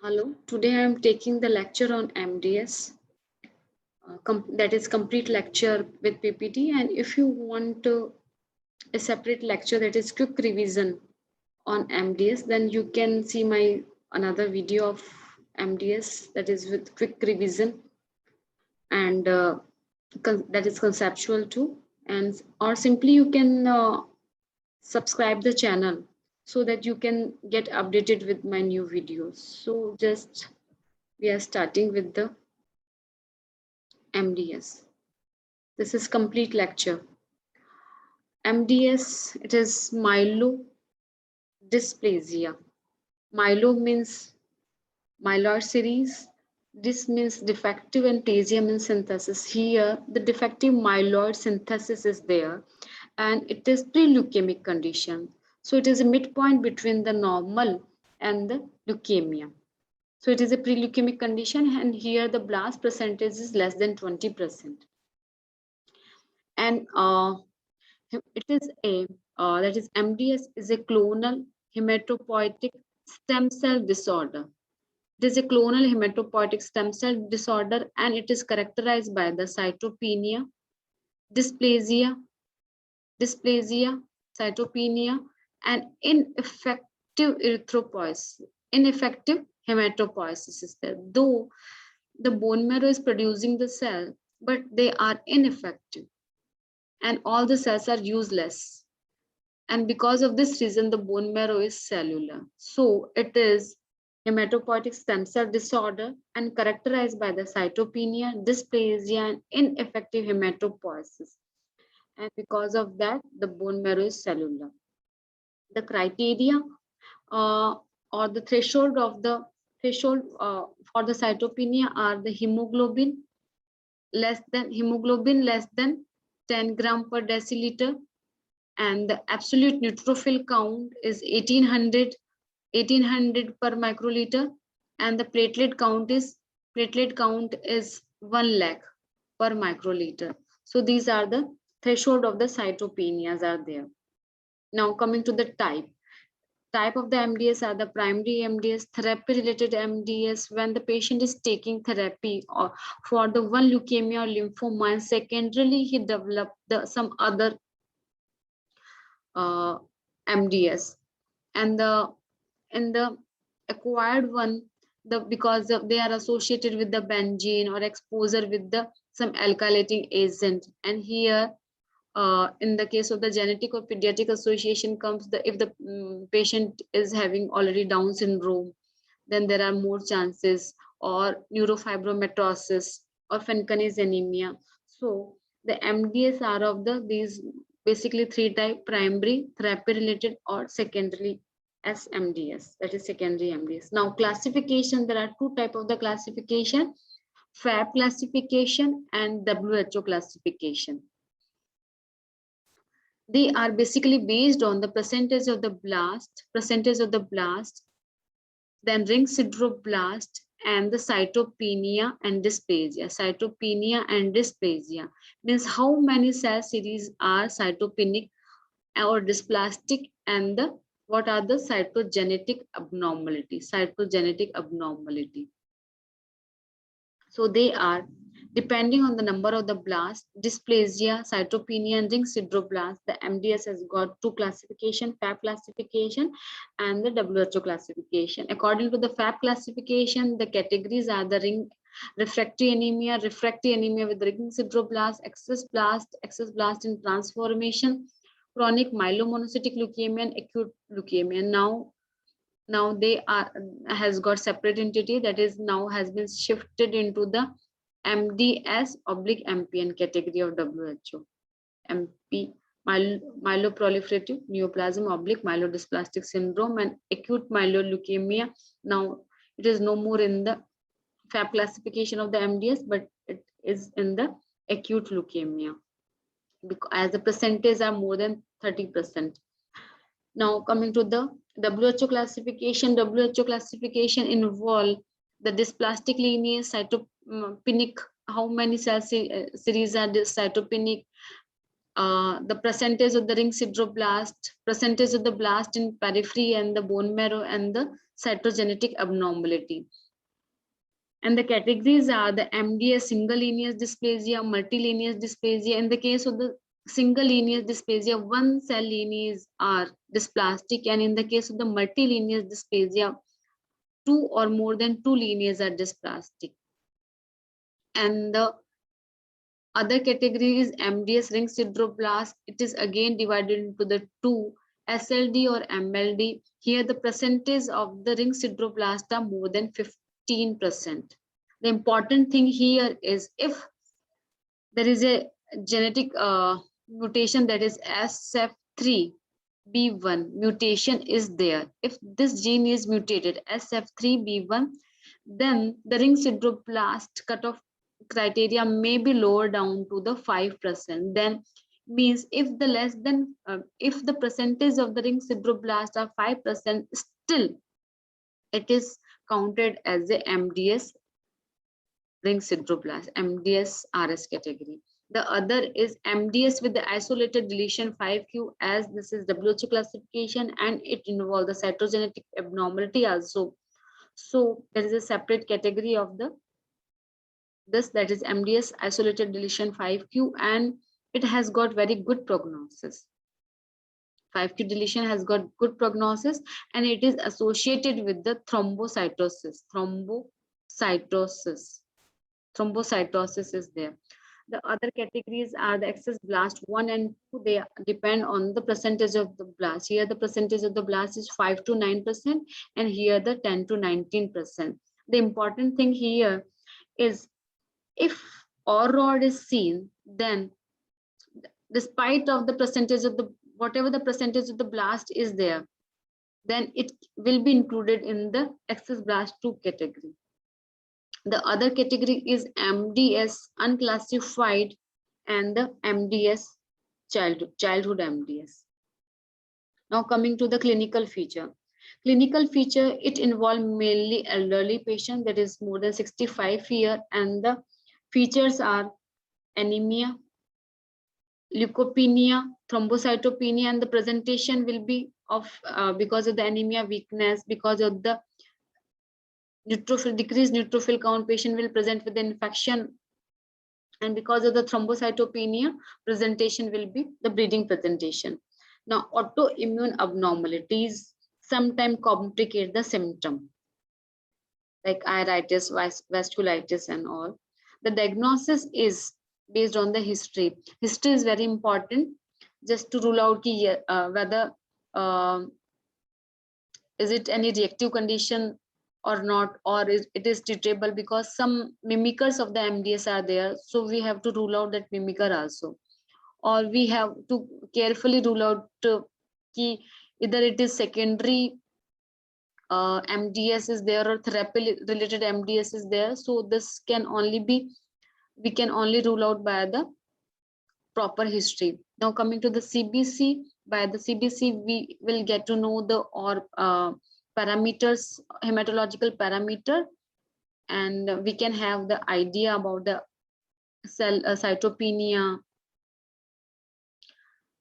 Hello, today I am taking the lecture on MDS, that is complete lecture with PPT. And if you want a separate lecture that is quick revision on MDS, then you can see my another video of MDS that is with quick revision and that is conceptual too. And or simply you can subscribe the channel so that you can get updated with my new videos. So just we are starting with the MDS. This is complete lecture. MDS, it is myelodysplasia. Myelo means myeloid series. This means defective and plasia means synthesis. Here, the defective myeloid synthesis is there and it is pre-leukemic condition. So it is a midpoint between the normal and the leukemia. So it is a pre-leukemic condition and here the blast percentage is less than 20%. And it is a that is MDS is a clonal hematopoietic stem cell disorder. It is a clonal hematopoietic stem cell disorder and it is characterized by the cytopenia, dysplasia, cytopenia, and ineffective erythropoiesis. Ineffective hematopoiesis is there. Though the bone marrow is producing the cell, but they are ineffective and all the cells are useless. And because of this reason, the bone marrow is cellular. So it is hematopoietic stem cell disorder and characterized by the cytopenia, dysplasia, and ineffective hematopoiesis. And because of that, the bone marrow is cellular. The criteria or the threshold of the threshold for the cytopenia are the hemoglobin less than 10 gram per deciliter, and the absolute neutrophil count is 1800 per microliter, and the platelet count is 1 lakh per microliter. So these are the threshold of the cytopenias are there. Now coming to the type of the MDS are the primary MDS, therapy related MDS when the patient is taking therapy or for the one leukemia or lymphoma, and secondarily he developed some other MDS, and in the acquired one, because they are associated with the benzene or exposure with the some alkylating agent. And here in the case of the genetic or pediatric association comes if the patient is having already Down syndrome, then there are more chances, or neurofibromatosis or Fanconi's anemia. So the MDS are of these basically three type: primary, therapy related, or secondary as MDS, that is secondary MDS. Now classification, there are two type of the classification: FAB classification and WHO classification. They are basically based on the percentage of the blast, then ring sideroblast, and the cytopenia and dysplasia. Cytopenia and dysplasia means how many cell series are cytopenic or dysplastic, and what are the cytogenetic abnormality. So they are depending on the number of the blast, dysplasia, cytopenia, and ring sideroblast. The MDS has got two classification: FAB classification and the WHO classification. According to the FAB classification, the categories are the ring refractory anemia with ring sideroblast, excess blast in transformation, chronic myelomonocytic leukemia, and acute leukemia. Now they has got separate entity, that is now has been shifted into the MDS/MPN category of WHO. MP myeloproliferative neoplasm/myelodysplastic syndrome and acute myeloid leukemia. Now it is no more in the FAB classification of the MDS, but it is in the acute leukemia, because as the percentage are more than 30%. Now coming to the WHO classification involve the dysplastic lineage, cytopenic, how many cell series are cytopenic, the percentage of the ring sideroblast, percentage of the blast in periphery and the bone marrow, and the cytogenetic abnormality. And the categories are the MDS single lineage dysplasia, multilineage dysplasia. In the case of the single lineage dysplasia, one cell lineage are dysplastic, and in the case of the multilineage dysplasia, two or more than two lineages are dysplastic. And the other category is MDS ring sideroblast. It is again divided into the two, SLD or MLD. Here the percentage of the ring sideroblast are more than 15%. The important thing here is if there is a genetic mutation, that is SF3B1 mutation is there. If this gene is mutated SF3B1, then the ring sideroblast cutoff criteria may be lower down to the 5%. Then means if the less than if the percentage of the ring sideroblast are 5%, still it is counted as a MDS ring sideroblast, MDS RS category. The other is MDS with the isolated deletion 5q, as this is WHO classification and it involves the cytogenetic abnormality also. So there is a separate category of the this, that is MDS isolated deletion 5q, and it has got very good prognosis. 5q deletion has got good prognosis, and it is associated with the thrombocytosis. Thrombocytosis is there. The other categories are the excess blast 1 and 2. They depend on the percentage of the blast. Here the percentage of the blast is 5 to 9%, and here the 10 to 19%. The important thing here is if OR rod is seen, then despite of the percentage of the whatever the percentage of the blast is there, then it will be included in the excess blast 2 category. The other category is MDS unclassified and the MDS childhood MDS. Now coming to the clinical feature. Clinical feature, it involves mainly elderly patient, that is more than 65 years, and the features are anemia, leukopenia, thrombocytopenia, and the presentation will be of because of the anemia, weakness, because of the decreased neutrophil count, patient will present with the infection, and because of the thrombocytopenia, presentation will be the bleeding presentation. Now autoimmune abnormalities sometimes complicate the symptom like iritis, vasculitis and all. The diagnosis is based on the history. History is very important just to rule out whether is it any reactive condition or not, or it is treatable, because some mimickers of the MDS are there. So we have to rule out that mimicker also, or we have to carefully rule out either it is secondary MDS is there or therapy related MDS is there. So this can only be, we can only rule out by the proper history. Now coming to the CBC, by the CBC we will get to know the parameters, hematological parameter, and we can have the idea about the cell cytopenia.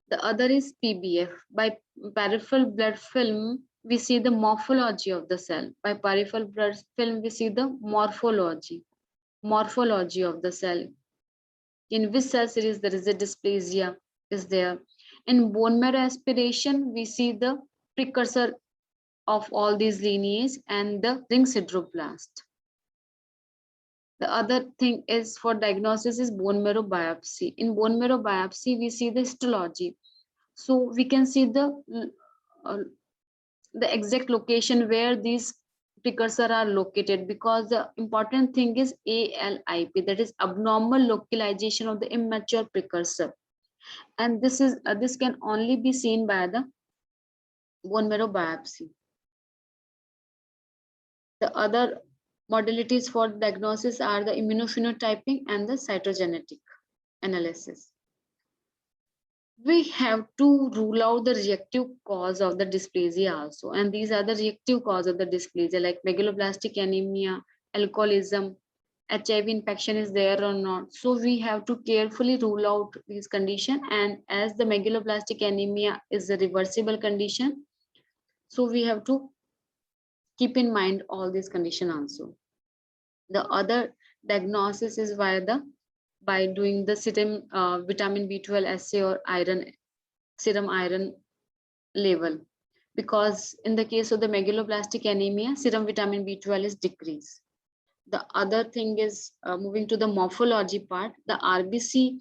The other is PBF. By peripheral blood film, we see the morphology of the cell. By peripheral blood film, we see the morphology of the cell. In which cell series there is a dysplasia is there. In bone marrow aspiration, we see the precursor of all these lineages and the ring sideroblast. The other thing is for diagnosis is bone marrow biopsy. In bone marrow biopsy, we see the histology. So we can see the exact location where these precursor are located, because the important thing is ALIP, that is abnormal localization of the immature precursor, and this is this can only be seen by the bone marrow biopsy. The other modalities for diagnosis are the immunophenotyping and the cytogenetic analysis. We have to rule out the reactive cause of the dysplasia also, and these are the reactive cause of the dysplasia like megaloblastic anemia, alcoholism, HIV infection is there or not. So we have to carefully rule out these conditions, and as the megaloblastic anemia is a reversible condition, so we have to Keep in mind all these conditions also. The other diagnosis is by doing the serum vitamin B12 assay or serum iron level, because in the case of the megaloblastic anemia, serum vitamin B12 is decreased. The other thing is moving to the morphology part. The RBC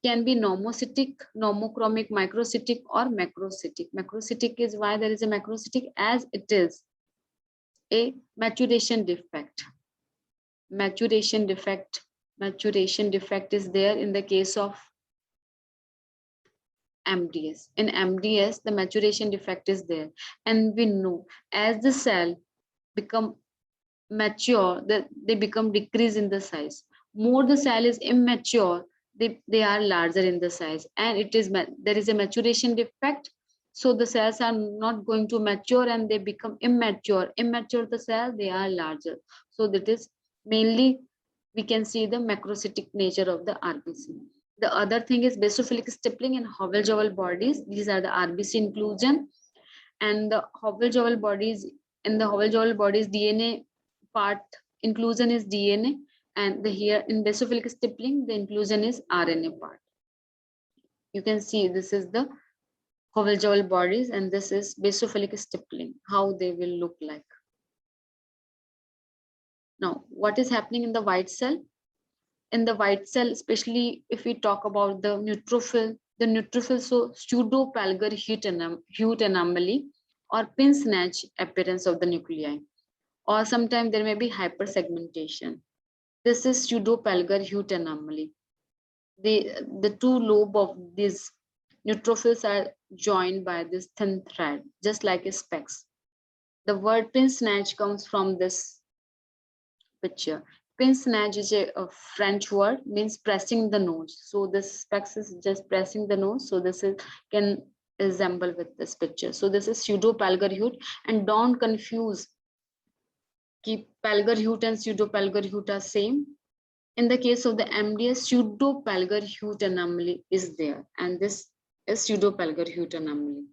can be normocytic, normochromic, microcytic, or macrocytic. Macrocytic is why there is a macrocytic, as it is a maturation defect. Maturation defect is there in the case of MDS. In MDS, the maturation defect is there, and we know as the cell become mature, that they become decrease in the size. More the cell is immature, they are larger in the size, and there is a maturation defect. So the cells are not going to mature and they become immature. Immature the cell, they are larger. So that is mainly we can see the macrocytic nature of the RBC. The other thing is basophilic stippling in Howell-Jovel bodies. These are the RBC inclusion, and the Howell-Jovel bodies, in the Howell-Jovel bodies DNA part inclusion is DNA, and here in basophilic stippling the inclusion is RNA part. You can see this is the Howell-Jovel bodies and this is basophilic stippling, how they will look like. Now, what is happening in the white cell? In the white cell, especially if we talk about the neutrophil, so pseudo-Palgar hue anomaly or pin snatch appearance of the nuclei, or sometimes there may be hypersegmentation. This is pseudo-Palgar hue anomaly. The two lobe of these neutrophils are joined by this thin thread, just like a specs. The word pin snatch comes from this picture. Pin snatch is a French word, means pressing the nose. So this specs is just pressing the nose. So this can resemble with this picture. So this is pseudo-Palgar hue, and don't confuse. Keep Palgar hue and pseudo-Palgar hue are same. In the case of the MDS, pseudo-Palgar hue anomaly is there, and this is pseudo-Palgar hue anomaly.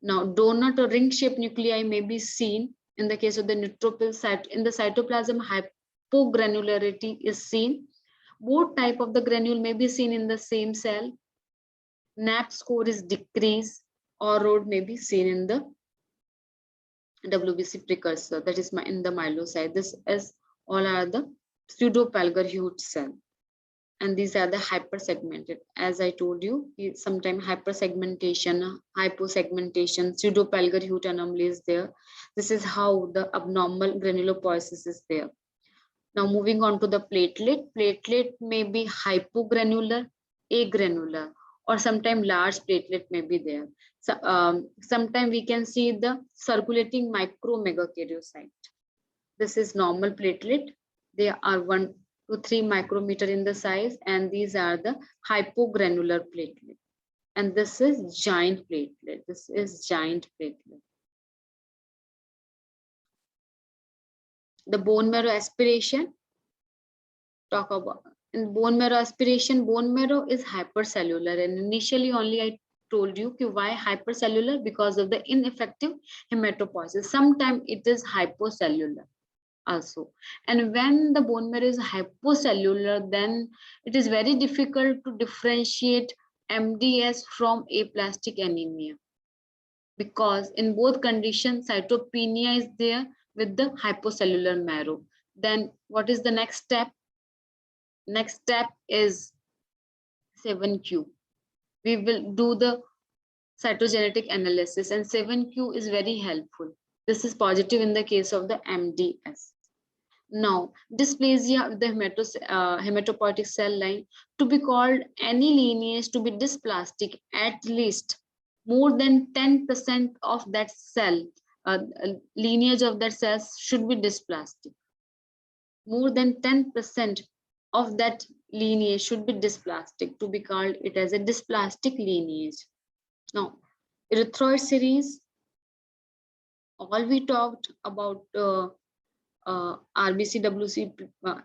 Now, donut or ring-shaped nuclei may be seen in the case of the neutrophil site. In the cytoplasm, hypogranularity is seen. Both type of the granule may be seen in the same cell. KNAP score is decreased, or ROD may be seen in the WBC precursor, that is in the myelocyte. This is all are the pseudo-Palgar hue cell, and these are the hypersegmented. As I told you, sometimes hypersegmentation, hyposegmentation, pseudo-Palgar hue anomaly is there. This is how the abnormal granulopoiesis is there. Now moving on to the platelet. Platelet may be hypogranular, agranular, or sometimes large platelet may be there. So, sometimes we can see the circulating micromegakaryocyte. This is normal platelet. They are 1 to 3 micrometer in the size, and these are the hypogranular platelet. And this is giant platelet. This is giant platelet. The bone marrow aspiration. Talk about in bone marrow aspiration. Bone marrow is hypercellular, and initially only I told you why hypercellular, because of the ineffective hematopoiesis. Sometimes it is hypocellular also, and when the bone marrow is hypocellular, then it is very difficult to differentiate MDS from aplastic anemia, because in both conditions cytopenia is there with the hypocellular marrow. Then what is the next step? Next step is 7q. We will do the cytogenetic analysis, and 7q is very helpful. This is positive in the case of the MDS. Now, dysplasia of the hematopoietic cell line. To be called any lineage to be dysplastic, at least more than 10% of that cell, lineage of that cells should be dysplastic. More than 10% of that lineage should be dysplastic to be called it as a dysplastic lineage. Now, erythroid series, all we talked about RBC, WC,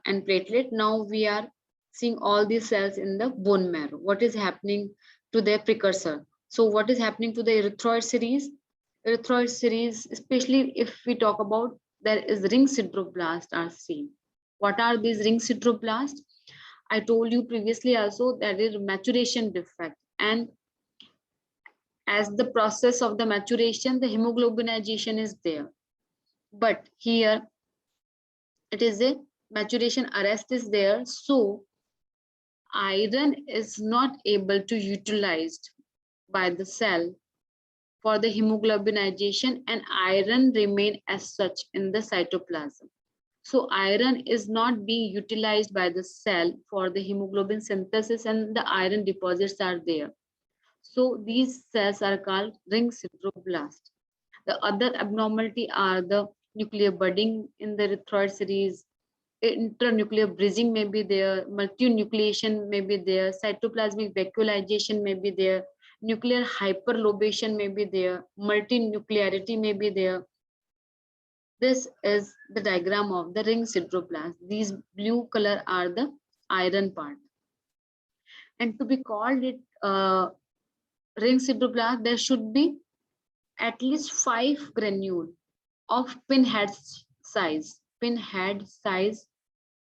and platelet. Now we are seeing all these cells in the bone marrow. What is happening to their precursor? So what is happening to the erythroid series? erythroid series, especially if we talk about, there is ring sideroblasts are seen. What are these ring sideroblasts? I told you previously also that is maturation defect, and as the process of the maturation, the hemoglobinization is there. But here it is a maturation arrest is there, so iron is not able to utilized by the cell for the hemoglobinization, and iron remain as such in the cytoplasm. So iron is not being utilized by the cell for the hemoglobin synthesis, and the iron deposits are there. So these cells are called ring sideroblasts. The other abnormality are the nuclear budding in the erythroid series, internuclear bridging may be there, multinucleation may be there, cytoplasmic vacuolization may be there, nuclear hyperlobation may be there, multinuclearity may be there. This is the diagram of the ring sideroblast. These blue color are the iron part. And to be called it ring sideroblast, there should be at least 5 granule of pinhead size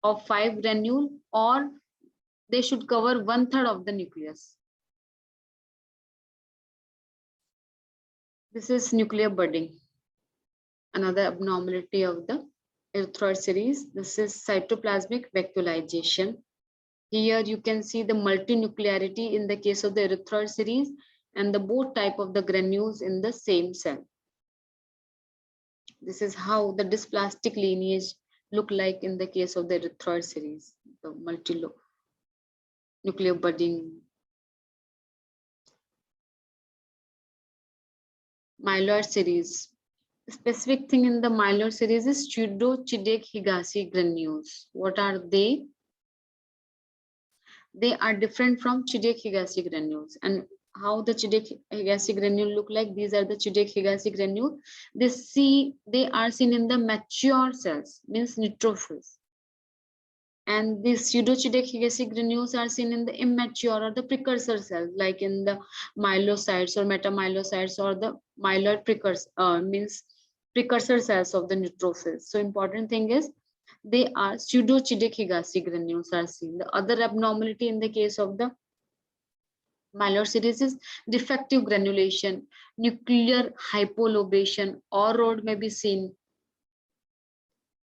of 5 granule, or they should cover 1/3 of the nucleus. This is nuclear budding, another abnormality of the erythroid series. This is cytoplasmic vacuolization. Here you can see the multinuclearity in the case of the erythroid series and the both type of the granules in the same cell. This is how the dysplastic lineage look like in the case of the erythroid series, the multinuclear budding. Myeloid series. The specific thing in the myeloid series is pseudochidec-Higashi granules. What are they? They are different from Chidec-Higashi granules. And how the Chidec-Higashi granule look like? These are the Chidec-Higashi granule. They are seen in the mature cells, means neutrophils. And these pseudochidec-Higashi granules are seen in the immature or the precursor cells, like in the myelocytes or metamyelocytes or the myeloid precursor cells of the neutrophils. So important thing is they are pseudochidec-Higashi granules are seen. The other abnormality in the case of the myeloid series is defective granulation, nuclear hypolobation, or ROD may be seen.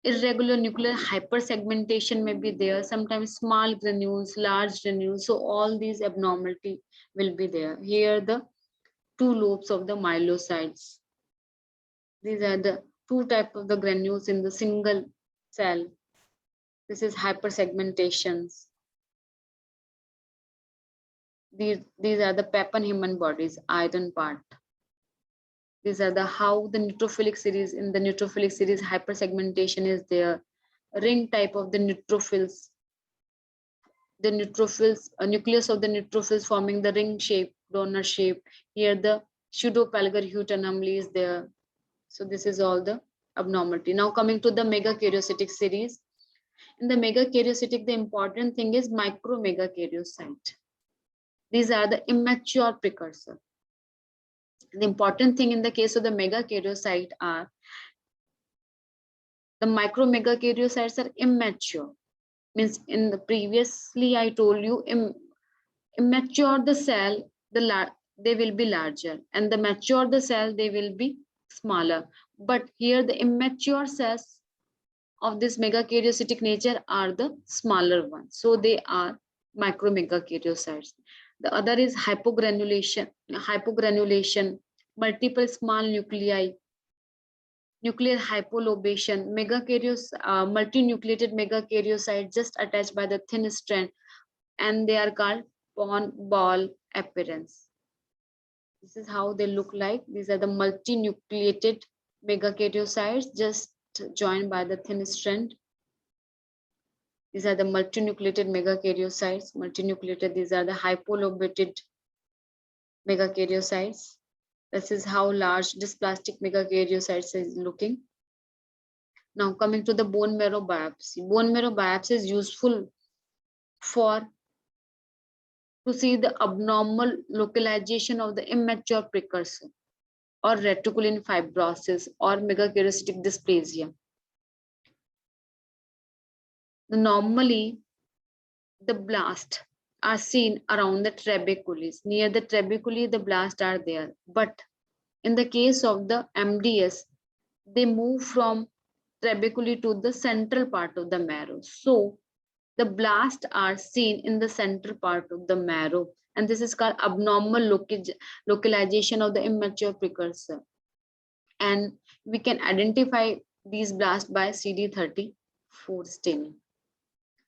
Irregular nuclear hypersegmentation may be there, sometimes small granules, large granules. So all these abnormality will be there. Here the 2 lobes of the myelocytes. These are the 2 type of the granules in the single cell. This is hypersegmentations. These are the Pappenheiman bodies, iron part. These are the how the neutrophilic series, in the neutrophilic series hypersegmentation is there. Ring type of the neutrophils. The neutrophils, a nucleus of the neutrophils forming the ring shape, donor shape. Here the pseudo-Palgar-Hute anomaly is there. So this is all the abnormality. Now coming to the megakaryocytic series. In the megakaryocytic, the important thing is micromegakaryocyte. These are the immature precursor. The important thing in the case of the megakaryocyte are the micromegakaryocytes are immature. Means in the previously I told you immature the cell, they will be larger, and the mature the cell, they will be smaller. But here the immature cells of this megakaryocytic nature are the smaller ones. So they are micromegakaryocytes. The other is hypogranulation, multiple small nuclei, nuclear hypolobation, multinucleated megakaryocytes just attached by the thin strand, and they are called pawn ball appearance. This is how they look like. These are the multinucleated megakaryocytes just joined by the thin strand. These are the multinucleated megakaryocytes. These are the hypolobated megakaryocytes. This is how large dysplastic megakaryocytes is looking. Now coming to the bone marrow biopsy. Bone marrow biopsy is useful to see the abnormal localization of the immature precursor. or reticulin fibrosis or megakaryocytic dysplasia. Normally, the blasts are seen around the trabecules. Near the trabeculae, the blasts are there. But in the case of the MDS, they move from trabeculae to the central part of the marrow. So the blasts are seen in the central part of the marrow. And this is called abnormal localization of the immature precursor. And we can identify these blasts by CD34 staining.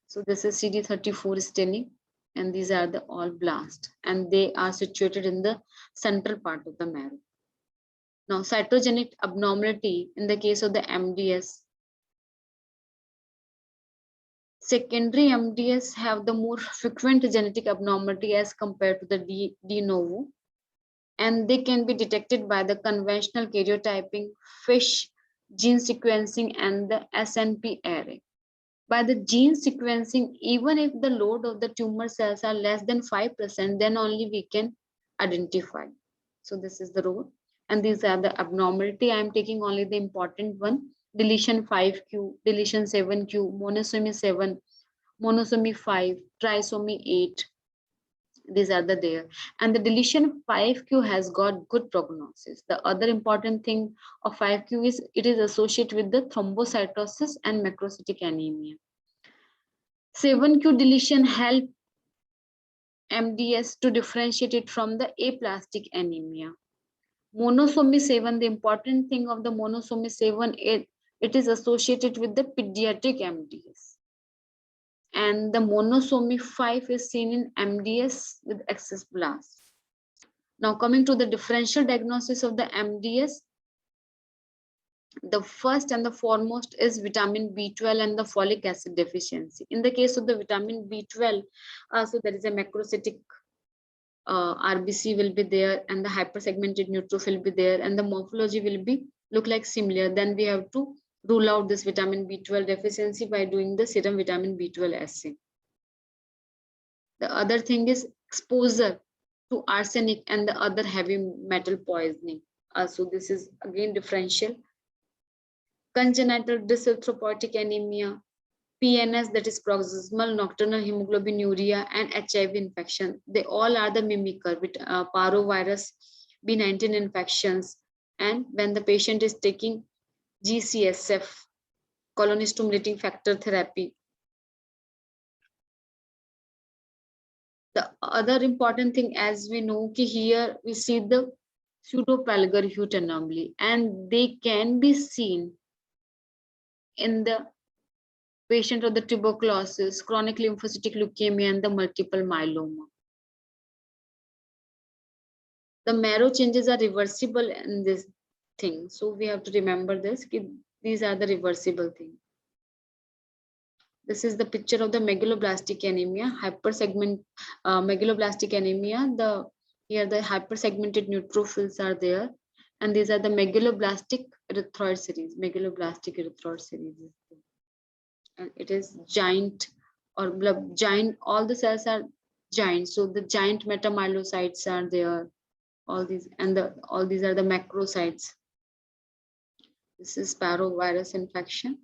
So this is CD34 staining, and these are the all blasts, and they are situated in the central part of the marrow. Now, cytogenic abnormality in the case of the MDS. Secondary MDS have the more frequent genetic abnormality as compared to the de novo, and they can be detected by the conventional karyotyping, FISH, gene sequencing, and the SNP array. By the gene sequencing, even if the load of the tumor cells are less than 5%, then only we can identify. So this is the role. And these are the abnormality. I am taking only the important one. Deletion 5q, deletion 7q, monosomy 7, monosomy 5, trisomy 8. These are the there. And the deletion 5q has got good prognosis. The other important thing of 5q is it is associated with the thrombocytosis and macrocytic anemia. 7q deletion help MDS to differentiate it from the aplastic anemia. Monosomy 7, the important thing of the monosomy 7, it is associated with the pediatric MDS. And the monosomy 5 is seen in MDS with excess blasts. Now coming to the differential diagnosis of the MDS, the first and the foremost is vitamin B12 and the folic acid deficiency. In the case of the vitamin B12, so there is a macrocytic RBC will be there, and the hypersegmented neutrophil will be there, and the morphology will be look like similar. Then we have to rule out this vitamin B12 deficiency by doing the serum vitamin B12 assay. The other thing is exposure to arsenic and the other heavy metal poisoning. So this is again differential. Congenital dyserythropoietic anemia, PNS, that is paroxysmal nocturnal hemoglobinuria, and HIV infection. They all are the mimicker with parvovirus, B19 infections, and when the patient is taking GCSF, colony stimulating factor therapy. The other important thing, as we know, here we see the pseudo-Palgar-Hutt anomaly, and they can be seen in the patient of the tuberculosis, chronic lymphocytic leukemia, and the multiple myeloma. The marrow changes are reversible in this thing. So we have to remember this. These are the reversible things. This is the picture of the megaloblastic anemia, megaloblastic anemia. Here the hypersegmented neutrophils are there, and these are the megaloblastic erythroid series. Megaloblastic erythroid series, and it is giant or giant. All the cells are giant, so the giant metamyelocytes are there. All these and all these are the macrocytes. This is parvovirus infection.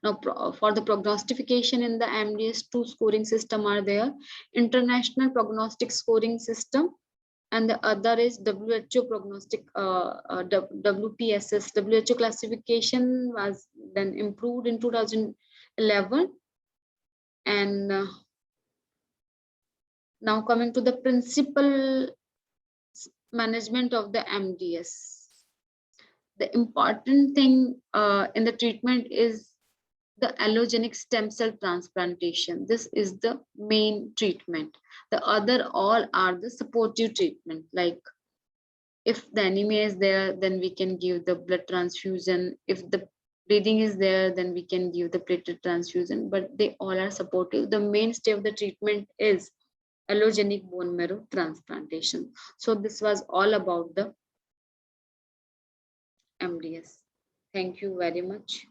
Now, for the prognostication in the MDS, 2 scoring system are there. International prognostic scoring system, and the other is WHO prognostic, WPSS. WHO classification was then improved in 2011. And now coming to the principal management of the MDS. The important thing in the treatment is the allogenic stem cell transplantation. This is the main treatment. The other all are the supportive treatment. Like if the anemia is there, then we can give the blood transfusion. If the bleeding is there, then we can give the platelet transfusion, but they all are supportive. The mainstay of the treatment is allogenic bone marrow transplantation. So this was all about the MDS. Thank you very much.